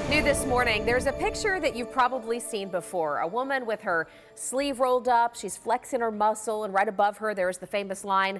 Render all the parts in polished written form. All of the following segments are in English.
New this morning, there's a picture that you've probably seen before. A woman with her sleeve rolled up, she's flexing her muscle, and right above her there's the famous line,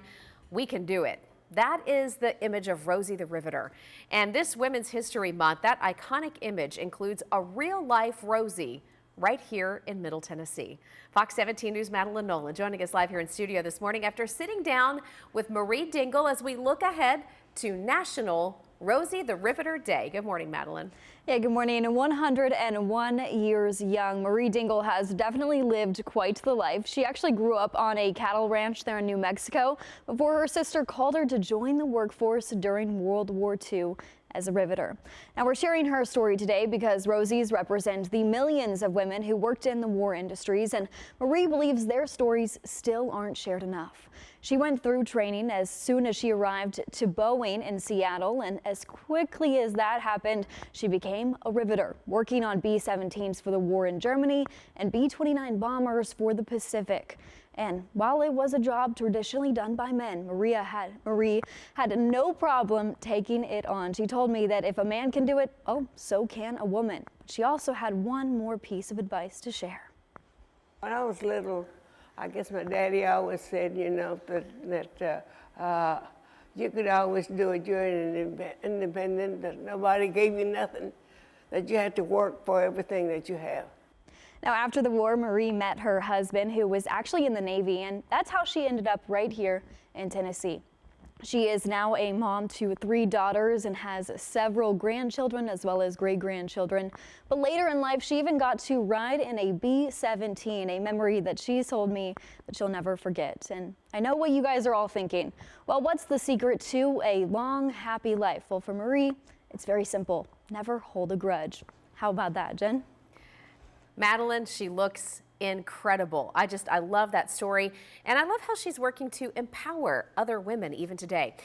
"We can do it." That is the image of Rosie the Riveter. And this Women's History Month, that iconic image includes a real-life Rosie right here in Middle Tennessee. Fox 17 News' Madeline Nolan joining us live here in studio this morning after sitting down with Marie Dingle as we look ahead to National Rosie the Riveter Day. Good morning, Madeline. Yeah, good morning. 101 years young, Marie Dingle has definitely lived quite the life. She actually grew up on a cattle ranch there in New Mexico before her sister called her to join the workforce during World War II as a riveter. Now we're sharing her story today because Rosies represent the millions of women who worked in the war industries, and Marie believes their stories still aren't shared enough. She went through training as soon as she arrived to Boeing in Seattle, and as quickly as that happened, she became a riveter, working on B-17s for the war in Germany and B-29 bombers for the Pacific. And while it was a job traditionally done by men, Marie had no problem taking it on. She told me that if a man can do it, oh, so can a woman. But she also had one more piece of advice to share. When I was little, I guess my daddy always said, you know, that you could always do it. You're independent, that nobody gave you nothing, that you had to work for everything that you have. Now, after the war, Marie met her husband, who was actually in the Navy, and that's how she ended up right here in Tennessee. She is now a mom to 3 daughters and has several grandchildren as well as great-grandchildren. But later in life, she even got to ride in a B-17, a memory that she's told me that she'll never forget. And I know what you guys are all thinking. Well, what's the secret to a long, happy life? Well, for Marie, it's very simple. Never hold a grudge. How about that, Jen? Madeline, she looks incredible. I love that story, and I love how she's working to empower other women even today.